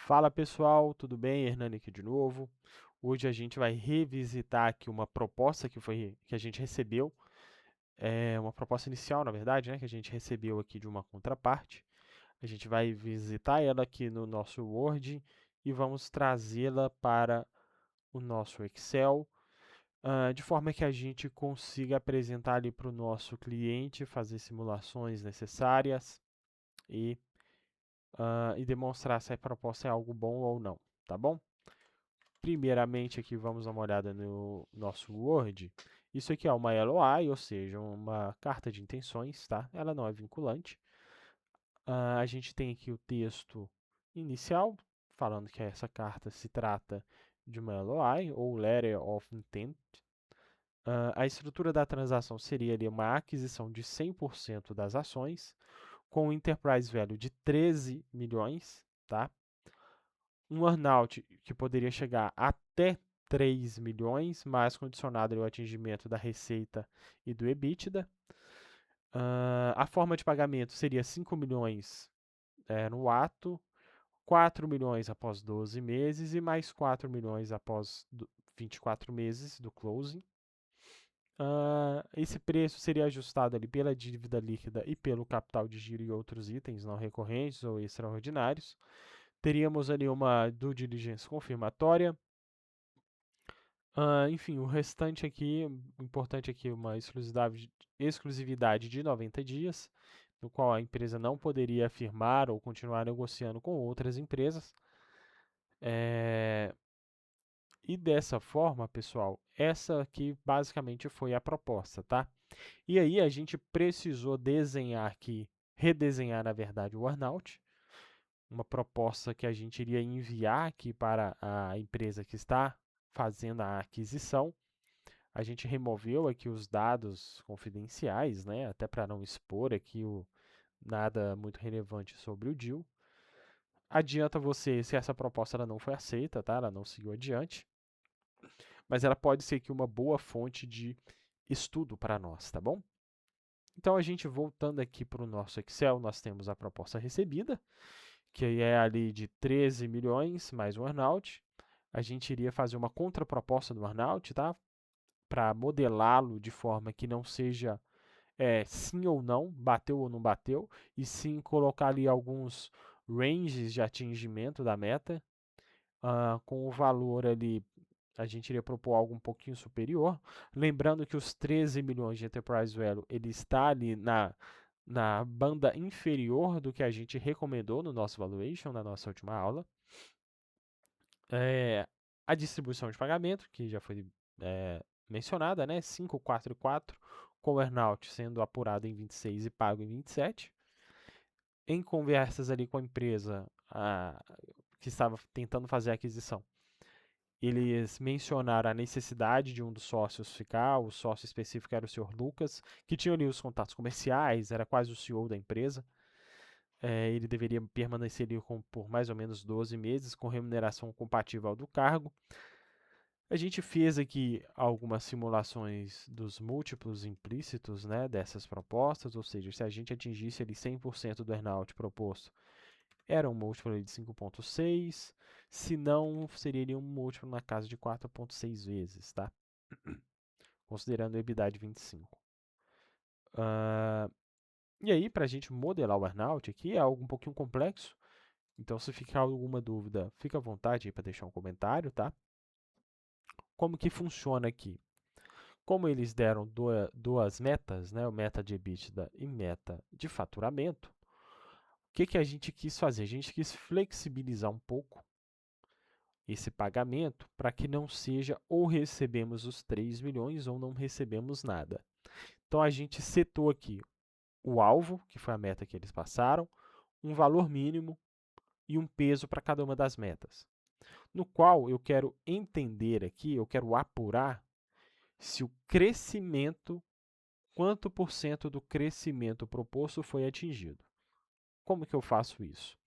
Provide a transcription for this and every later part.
Fala pessoal, tudo bem? Hernani aqui de novo. Hoje a gente vai revisitar aqui uma proposta que a gente recebeu, uma proposta inicial, na verdade, né, que a gente recebeu aqui de uma contraparte. A gente vai visitar ela aqui no nosso Word e vamos trazê-la para o nosso Excel, de forma que a gente consiga apresentar ali para o nosso cliente, fazer simulações necessárias e, e demonstrar se a proposta é algo bom ou não, tá bom? Primeiramente, aqui vamos dar uma olhada no nosso Word. Isso aqui é uma LOI, ou seja, uma carta de intenções, tá? Ela não é vinculante. A gente tem aqui o texto inicial, falando que essa carta se trata de uma LOI, ou Letter of Intent. A estrutura da transação seria ali uma aquisição de 100% das ações, com um enterprise value de 13 milhões, tá? Um earnout que poderia chegar até 3 milhões, mas condicionado ao atingimento da receita e do EBITDA. A forma de pagamento seria 5 milhões no ato, 4 milhões após 12 meses e mais 4 milhões após 24 meses do closing. Esse preço seria ajustado ali pela dívida líquida e pelo capital de giro e outros itens não recorrentes ou extraordinários. Teríamos ali uma due diligence confirmatória. Enfim, o restante aqui, o importante aqui, uma exclusividade de 90 dias, no qual a empresa não poderia afirmar ou continuar negociando com outras empresas. E dessa forma, pessoal, essa aqui basicamente foi a proposta, tá? E aí a gente precisou desenhar aqui, redesenhar, na verdade, o earnout, uma proposta que a gente iria enviar aqui para a empresa que está fazendo a aquisição. A gente removeu aqui os dados confidenciais, né, até para não expor aqui nada muito relevante sobre o deal. Adianta você, se essa proposta ela não foi aceita, tá? Ela não seguiu adiante, mas ela pode ser aqui uma boa fonte de estudo para nós, tá bom? Então, a gente voltando aqui para o nosso Excel, nós temos a proposta recebida, que é ali de 13 milhões mais um earnout. A gente iria fazer uma contraproposta do earnout, tá? Para modelá-lo de forma que não seja sim ou não, bateu ou não bateu, e sim colocar ali alguns ranges de atingimento da meta, com o valor ali, a gente iria propor algo um pouquinho superior. Lembrando que os 13 milhões de Enterprise Value, ele está ali na banda inferior do que a gente recomendou no nosso valuation, na nossa última aula. A distribuição de pagamento, que já foi mencionada, né? 5, 4 e 4, com o earnout sendo apurado em 26 e pago em 27. Em conversas ali com a empresa que estava tentando fazer a aquisição, eles mencionaram a necessidade de um dos sócios ficar, o sócio específico era o senhor Lucas, que tinha ali os contatos comerciais, era quase o CEO da empresa. Ele deveria permanecer ali por mais ou menos 12 meses, com remuneração compatível ao do cargo. A gente fez aqui algumas simulações dos múltiplos implícitos, né, dessas propostas, ou seja, se a gente atingisse ali 100% do earnout proposto, era um múltiplo ali de 5,6, se não, seria ali um múltiplo na casa de 4,6 vezes, tá? Considerando o EBITDA de 25. E aí, para a gente modelar o earnout aqui, é algo um pouquinho complexo, então se ficar alguma dúvida, fica à vontade aí para deixar um comentário, tá? Como que funciona aqui? Como eles deram duas metas, né, o meta de EBITDA e meta de faturamento, o que a gente quis fazer? A gente quis flexibilizar um pouco esse pagamento para que não seja ou recebemos os 3 milhões ou não recebemos nada. Então, a gente setou aqui o alvo, que foi a meta que eles passaram, um valor mínimo e um peso para cada uma das metas. No qual eu quero entender aqui, eu quero apurar se o crescimento, quanto por cento do crescimento proposto foi atingido. Como que eu faço isso?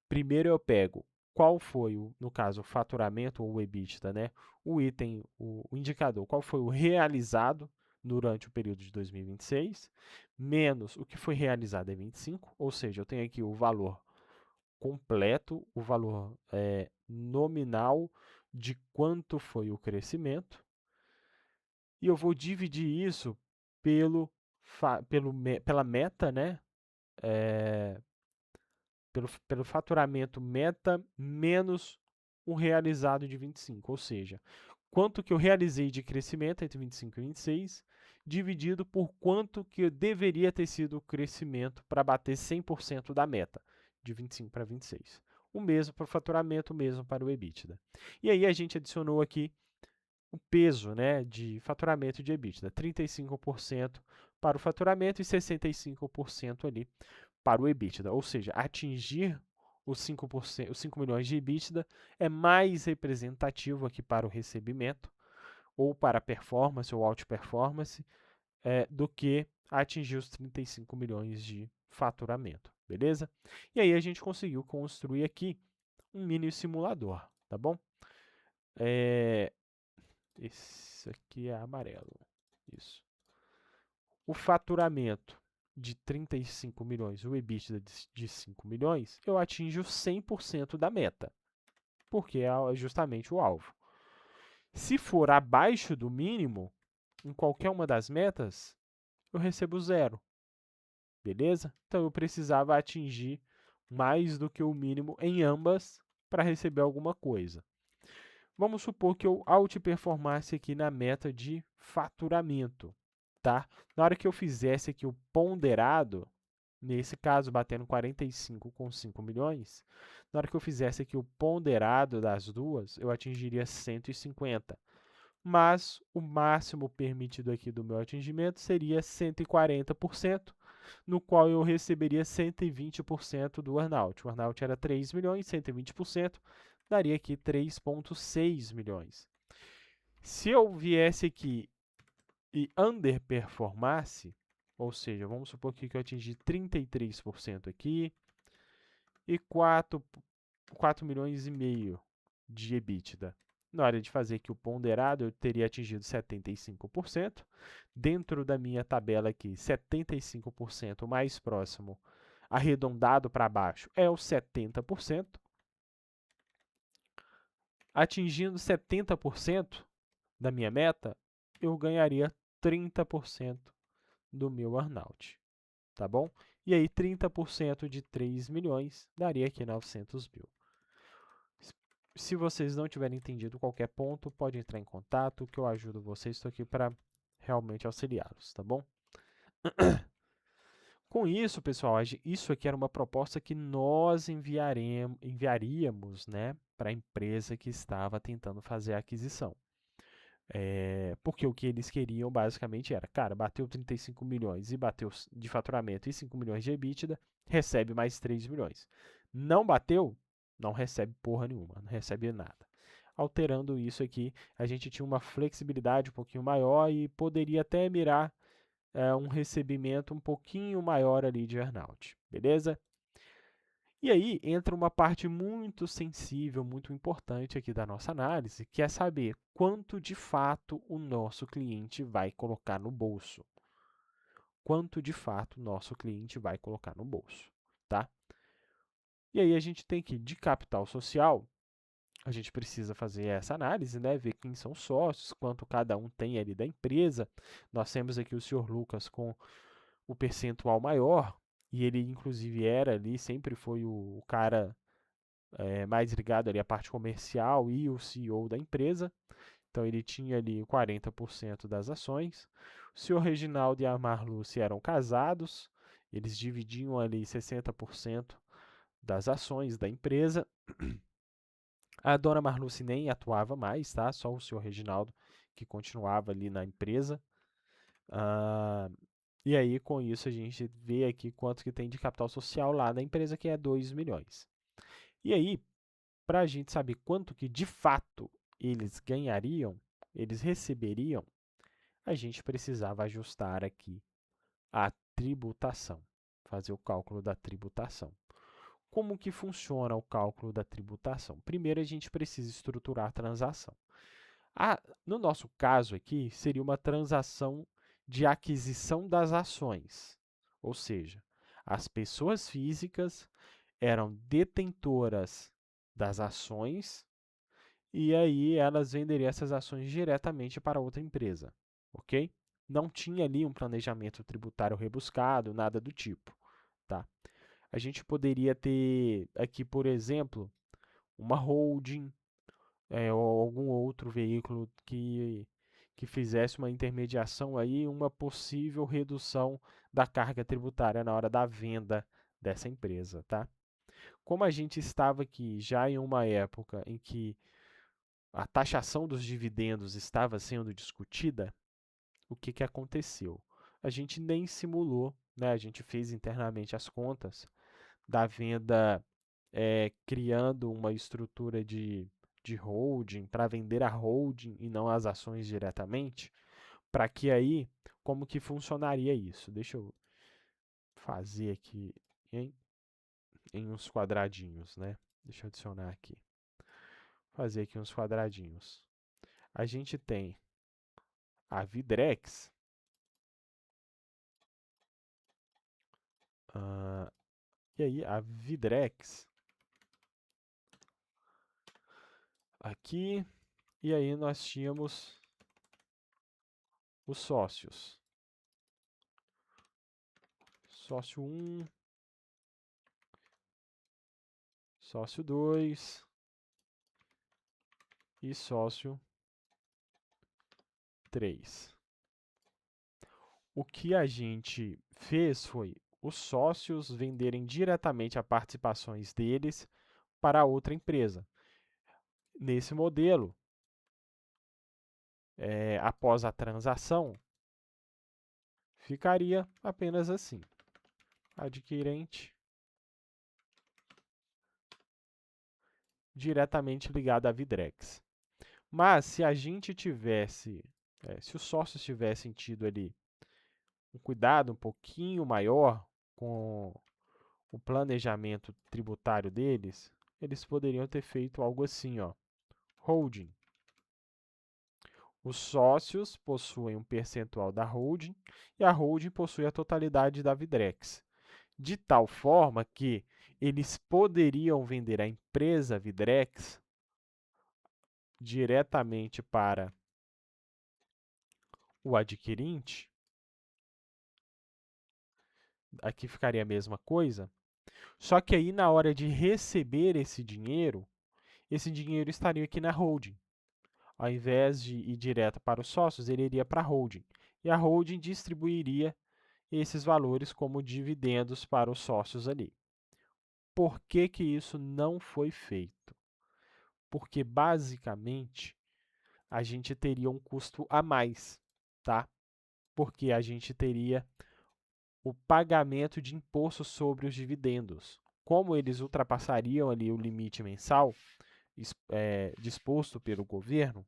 Primeiro eu pego qual foi, no caso, o faturamento ou o EBITDA, né? O item, o indicador, qual foi o realizado durante o período de 2026, menos o que foi realizado em 25, ou seja, eu tenho aqui o valor completo, o valor nominal de quanto foi o crescimento, e eu vou dividir isso pela meta, né? Pelo faturamento meta menos o realizado de 25, ou seja, quanto que eu realizei de crescimento entre 25 e 26, dividido por quanto que eu deveria ter sido o crescimento para bater 100% da meta, de 25 para 26. O mesmo para o faturamento, o mesmo para o EBITDA. E aí a gente adicionou aqui o peso, né, de faturamento de EBITDA, 35% para o faturamento e 65% ali para o EBITDA, ou seja, atingir os 5%, os 5 milhões de EBITDA é mais representativo aqui para o recebimento, ou para a performance ou outperformance, do que atingir os 35 milhões de faturamento, beleza? E aí a gente conseguiu construir aqui um mini simulador, tá bom? Esse aqui é amarelo, isso. O faturamento de 35 milhões, o EBITDA de 5 milhões, eu atinjo 100% da meta, porque é justamente o alvo. Se for abaixo do mínimo, em qualquer uma das metas, eu recebo 0, beleza? Então, eu precisava atingir mais do que o mínimo em ambas para receber alguma coisa. Vamos supor que eu outperformasse aqui na meta de faturamento, tá? Na hora que eu fizesse aqui o ponderado, nesse caso batendo 45,5 milhões, na hora que eu fizesse aqui o ponderado das duas, eu atingiria 150. Mas o máximo permitido aqui do meu atingimento seria 140%, no qual eu receberia 120% do earnout. O earnout era 3 milhões, 120%, daria aqui 3,6 milhões. Se eu viesse aqui e underperformasse, ou seja, vamos supor que eu atingi 33% aqui e 4 milhões e meio de EBITDA. Na hora de fazer aqui o ponderado, eu teria atingido 75%. Dentro da minha tabela aqui, 75% mais próximo, arredondado para baixo, é o 70%. Atingindo 70% da minha meta, eu ganharia 30% do meu earnout, tá bom? E aí 30% de 3 milhões daria aqui 900 mil. Se vocês não tiverem entendido qualquer ponto, pode entrar em contato que eu ajudo vocês. Estou aqui para realmente auxiliá-los, tá bom? Com isso, pessoal, isso aqui era uma proposta que nós enviaríamos, né, para a empresa que estava tentando fazer a aquisição. Porque o que eles queriam basicamente era, cara, bateu 35 milhões e bateu de faturamento e 5 milhões de EBITDA, recebe mais 3 milhões. Não bateu, não recebe porra nenhuma, não recebe nada. Alterando isso aqui, a gente tinha uma flexibilidade um pouquinho maior e poderia até mirar um recebimento um pouquinho maior ali de earnout, beleza? E aí entra uma parte muito sensível, muito importante aqui da nossa análise, que é saber quanto de fato o nosso cliente vai colocar no bolso. Quanto de fato o nosso cliente vai colocar no bolso, tá? E aí a gente tem que, de capital social, a gente precisa fazer essa análise, né? Ver quem são os sócios, quanto cada um tem ali da empresa. Nós temos aqui o senhor Lucas com o percentual maior, e ele inclusive era ali, sempre foi o cara mais ligado ali à parte comercial e o CEO da empresa. Então ele tinha ali 40% das ações. O senhor Reginaldo e a Marluce eram casados, eles dividiam ali 60% das ações da empresa. A dona Marluce nem atuava mais, tá? Só o senhor Reginaldo que continuava ali na empresa. E aí, com isso, a gente vê aqui quanto que tem de capital social lá na empresa, que é 2 milhões. E aí, para a gente saber quanto que de fato eles ganhariam, eles receberiam, a gente precisava ajustar aqui a tributação, fazer o cálculo da tributação. Como que funciona o cálculo da tributação? Primeiro, a gente precisa estruturar a transação. No nosso caso aqui, seria uma transação de aquisição das ações, ou seja, as pessoas físicas eram detentoras das ações e aí elas venderiam essas ações diretamente para outra empresa, ok? Não tinha ali um planejamento tributário rebuscado, nada do tipo, tá? A gente poderia ter aqui, por exemplo, uma holding, ou algum outro veículo que fizesse uma intermediação aí, uma possível redução da carga tributária na hora da venda dessa empresa, tá? Como a gente estava aqui já em uma época em que a taxação dos dividendos estava sendo discutida, o que, que aconteceu? A gente nem simulou, né? A gente fez internamente as contas da venda, criando uma estrutura de holding para vender a holding e não as ações diretamente, para que aí, como que funcionaria isso? Deixa eu fazer aqui em uns quadradinhos, né? Deixa eu adicionar aqui. Fazer aqui uns quadradinhos. A gente tem a Vidrex, e aí a Vidrex aqui, e aí nós tínhamos os sócios. Sócio 1, sócio 2 e sócio 3. O que a gente fez foi os sócios venderem diretamente as participações deles para outra empresa. Nesse modelo, após a transação, ficaria apenas assim: adquirente diretamente ligado à Vidrex. Mas se a gente tivesse, se os sócios tivessem tido ali um cuidado um pouquinho maior com o planejamento tributário deles, eles poderiam ter feito algo assim, ó: holding. Os sócios possuem um percentual da holding e a holding possui a totalidade da Vidrex, de tal forma que eles poderiam vender a empresa Vidrex diretamente para o adquirente. Aqui ficaria a mesma coisa, só que aí na hora de receber esse dinheiro estaria aqui na holding. Ao invés de ir direto para os sócios, ele iria para a holding. E a holding distribuiria esses valores como dividendos para os sócios ali. Por que que isso não foi feito? Porque basicamente a gente teria um custo a mais, tá? Porque a gente teria o pagamento de imposto sobre os dividendos. Como eles ultrapassariam ali o limite mensal disposto pelo governo,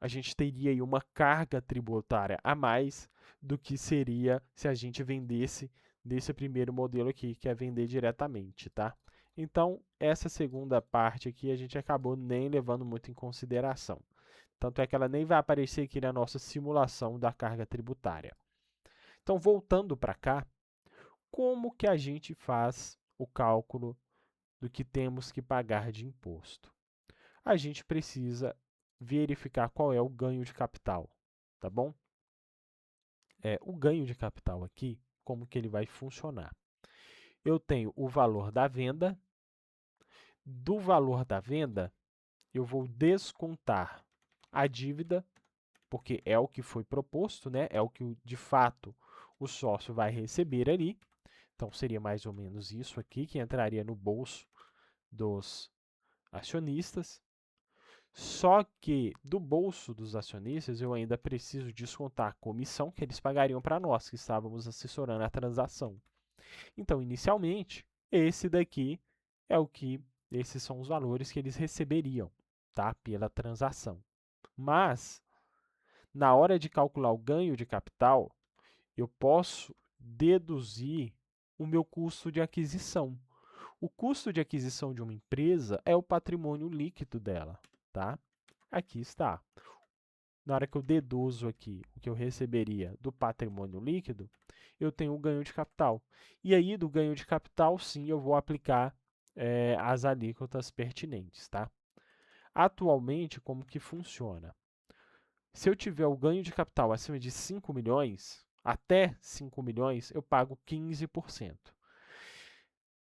a gente teria aí uma carga tributária a mais do que seria se a gente vendesse nesse primeiro modelo aqui, que é vender diretamente, tá? Então, essa segunda parte aqui a gente acabou nem levando muito em consideração. Tanto é que ela nem vai aparecer aqui na nossa simulação da carga tributária. Então, voltando para cá, como que a gente faz o cálculo do que temos que pagar de imposto? A gente precisa verificar qual é o ganho de capital, tá bom? O ganho de capital aqui, como que ele vai funcionar? Eu tenho o valor da venda, do valor da venda eu vou descontar a dívida, porque é o que foi proposto, né? É o que de fato o sócio vai receber ali. Então seria mais ou menos isso aqui que entraria no bolso dos acionistas. Só que do bolso dos acionistas eu ainda preciso descontar a comissão que eles pagariam para nós, que estávamos assessorando a transação. Então, inicialmente, esses são os valores que eles receberiam, tá, pela transação. Mas, na hora de calcular o ganho de capital, eu posso deduzir o meu custo de aquisição. O custo de aquisição de uma empresa é o patrimônio líquido dela, tá? Aqui está. Na hora que eu deduzo aqui o que eu receberia do patrimônio líquido, eu tenho o ganho de capital. E aí, do ganho de capital, sim, eu vou aplicar as alíquotas pertinentes, tá? Atualmente, como que funciona? Se eu tiver o ganho de capital acima de 5 milhões, até 5 milhões, eu pago 15%.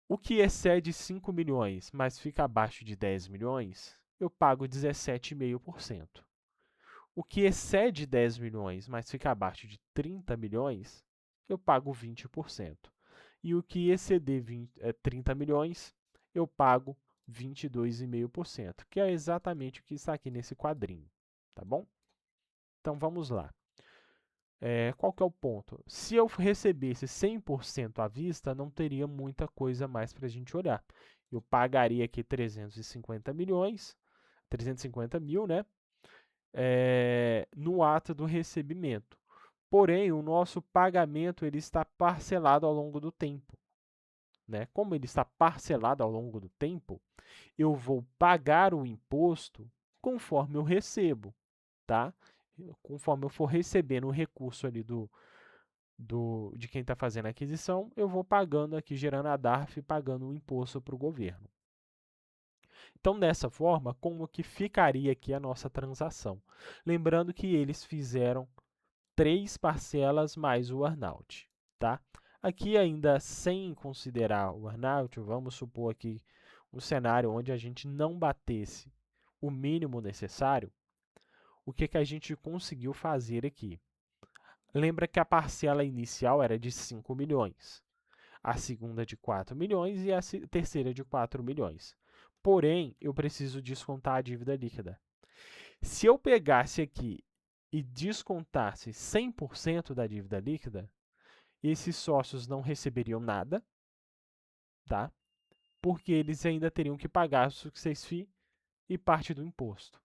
O que excede 5 milhões, mas fica abaixo de 10 milhões, eu pago 17,5%. O que excede 10 milhões, mas fica abaixo de 30 milhões, eu pago 20%. E o que exceder 30 milhões, eu pago 22,5%, que é exatamente o que está aqui nesse quadrinho, tá bom? Então, vamos lá. Qual que é o ponto? Se eu recebesse 100% à vista, não teria muita coisa mais para a gente olhar. Eu pagaria aqui 350 milhões, 350 mil, né? No ato do recebimento. Porém, o nosso pagamento ele está parcelado ao longo do tempo. Né? Como ele está parcelado ao longo do tempo, eu vou pagar o imposto conforme eu recebo, tá? Conforme eu for recebendo o recurso ali de quem está fazendo a aquisição, eu vou pagando aqui, gerando a DARF e pagando o imposto para o governo. Então, dessa forma, como que ficaria aqui a nossa transação? Lembrando que eles fizeram 3 parcelas mais o earnout, tá? Aqui ainda sem considerar o earnout, vamos supor aqui um cenário onde a gente não batesse o mínimo necessário, o que a gente conseguiu fazer aqui? Lembra que a parcela inicial era de 5 milhões, a segunda de 4 milhões e a terceira de 4 milhões. Porém, eu preciso descontar a dívida líquida. Se eu pegasse aqui e descontasse 100% da dívida líquida, esses sócios não receberiam nada, tá? Porque eles ainda teriam que pagar o success fee e parte do imposto.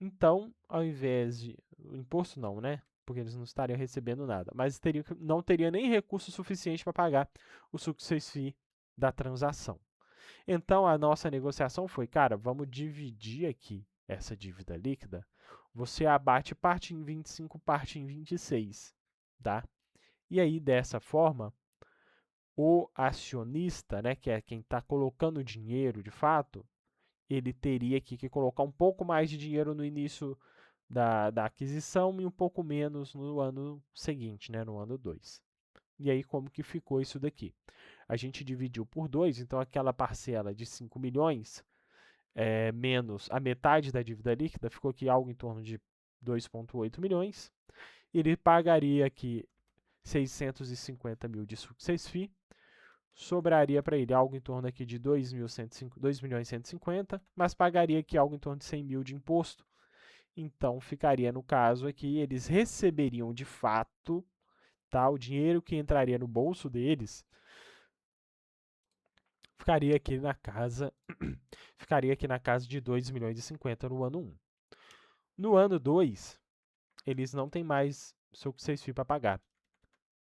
Então, ao invés de... O imposto não, né? Porque eles não estariam recebendo nada. Mas não teria nem recurso suficiente para pagar o success fee da transação. Então, a nossa negociação foi, cara, vamos dividir aqui essa dívida líquida. Você abate parte em 25, parte em 26, tá? E aí, dessa forma, o acionista, né, que é quem está colocando dinheiro de fato, ele teria que colocar um pouco mais de dinheiro no início da aquisição e um pouco menos no ano seguinte, né, no ano 2. E aí, como que ficou isso daqui? A gente dividiu por 2, então aquela parcela de 5 milhões menos a metade da dívida líquida, ficou aqui algo em torno de 2,8 milhões. Ele pagaria aqui 650 mil de success fee, sobraria para ele algo em torno aqui de 2 milhões e 150, mas pagaria aqui algo em torno de 100 mil de imposto. Então, ficaria no caso aqui, eles receberiam de fato, tá, o dinheiro que entraria no bolso deles, ficaria aqui na casa de 2 milhões e 50 no ano 1. No ano 2, eles não têm mais success fee para pagar,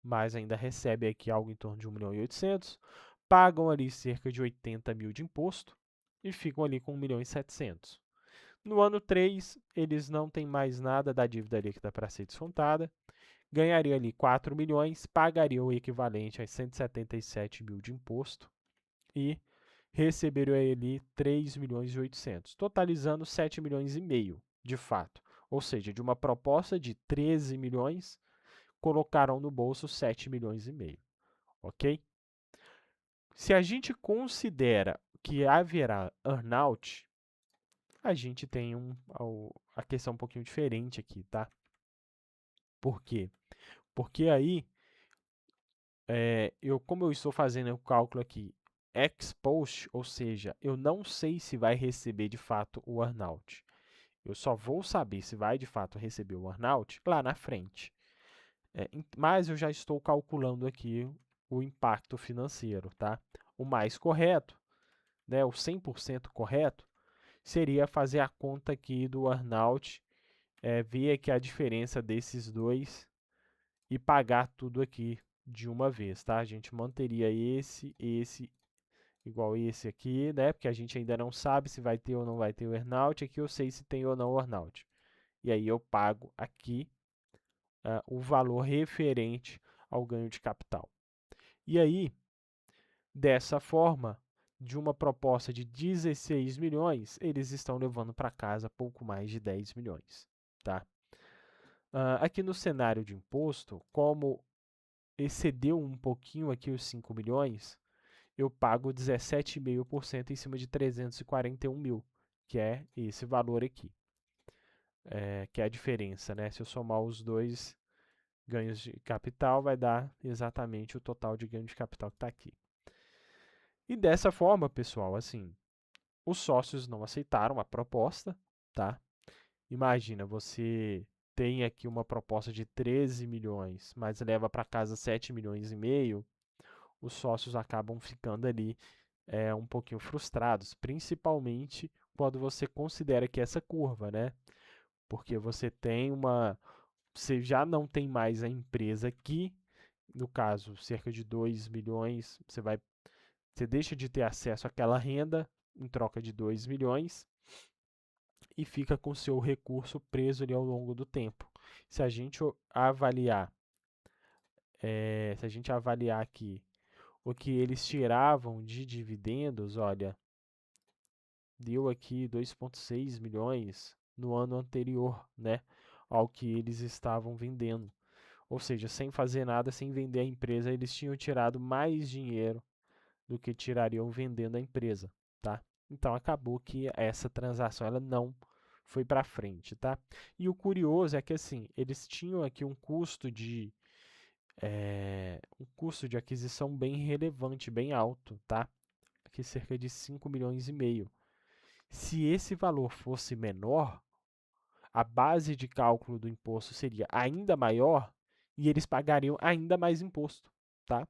mas ainda recebem aqui algo em torno de 1 milhão e 800, pagam ali cerca de 80 mil de imposto e ficam ali com 1 milhão e 700. No ano 3, eles não têm mais nada da dívida líquida para ser descontada, ganhariam ali 4 milhões, pagariam o equivalente a 177 mil de imposto e receberiam ali 3 milhões e 800, totalizando 7 milhões e meio, de fato. Ou seja, de uma proposta de 13 milhões, colocaram no bolso 7 milhões e meio, ok? Se a gente considera que haverá earnout, a gente tem a questão um pouquinho diferente aqui, tá? Por quê? Porque aí, como eu estou fazendo o cálculo aqui ex post, ou seja, eu não sei se vai receber de fato o earnout. Eu só vou saber se vai de fato receber o earnout lá na frente. Mas eu já estou calculando aqui o impacto financeiro, tá? O mais correto, né, o 100% correto, seria fazer a conta aqui do earnout, ver aqui a diferença desses dois e pagar tudo aqui de uma vez, tá? A gente manteria esse igual esse aqui, né? Porque a gente ainda não sabe se vai ter ou não vai ter o earnout. Aqui eu sei se tem ou não o earnout. E aí eu pago aqui o valor referente ao ganho de capital. E aí, dessa forma, de uma proposta de 16 milhões, eles estão levando para casa pouco mais de 10 milhões. Tá? Aqui no cenário de imposto, como excedeu um pouquinho aqui os 5 milhões, eu pago 17,5% em cima de 341 mil, que é esse valor aqui, que é a diferença, né? Se eu somar os dois ganhos de capital, vai dar exatamente o total de ganho de capital que está aqui. E dessa forma, pessoal, assim, os sócios não aceitaram a proposta, tá? Imagina, você tem aqui uma proposta de 13 milhões, mas leva para casa 7 milhões e meio, os sócios acabam ficando ali um pouquinho frustrados, principalmente quando você considera que essa curva, né? Porque você já não tem mais a empresa aqui, no caso, cerca de 2 milhões, você deixa de ter acesso àquela renda em troca de 2 milhões e fica com o seu recurso preso ali ao longo do tempo. Se a gente avaliar, se a gente avaliar aqui o que eles tiravam de dividendos, olha, deu aqui 2,6 milhões no ano anterior, né, ao que eles estavam vendendo. Ou seja, sem fazer nada, sem vender a empresa, eles tinham tirado mais dinheiro do que tirariam vendendo a empresa, tá? Então acabou que essa transação ela não foi para frente, tá? E o curioso é que assim, eles tinham aqui um custo de aquisição bem relevante, bem alto, tá? Aqui cerca de 5 milhões e meio. Se esse valor fosse menor, a base de cálculo do imposto seria ainda maior e eles pagariam ainda mais imposto, tá?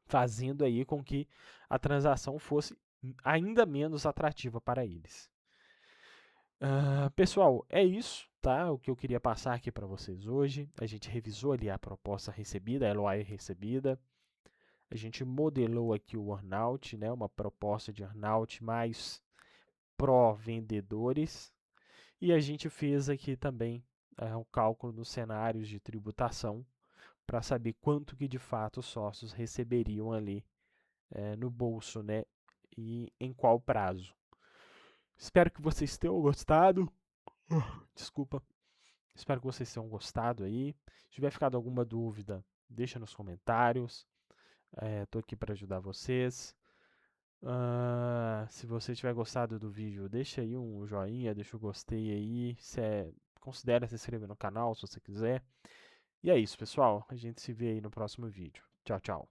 Fazendo aí com que a transação fosse ainda menos atrativa para eles. Pessoal, é isso, tá? O que eu queria passar aqui para vocês hoje. A gente revisou ali a proposta recebida, a LOI recebida. A gente modelou aqui o earnout, né? Uma proposta de earnout mais pró-vendedores. E a gente fez aqui também o cálculo dos cenários de tributação para saber quanto que de fato os sócios receberiam ali no bolso, né? E em qual prazo. Espero que vocês tenham gostado. Desculpa. Espero que vocês tenham gostado aí. Se tiver ficado alguma dúvida, deixa nos comentários. Estou aqui para ajudar vocês. Se você tiver gostado do vídeo, deixa aí um joinha, deixa o gostei aí. Considere se inscrever no canal se você quiser. E é isso, pessoal. A gente se vê aí no próximo vídeo. Tchau, tchau.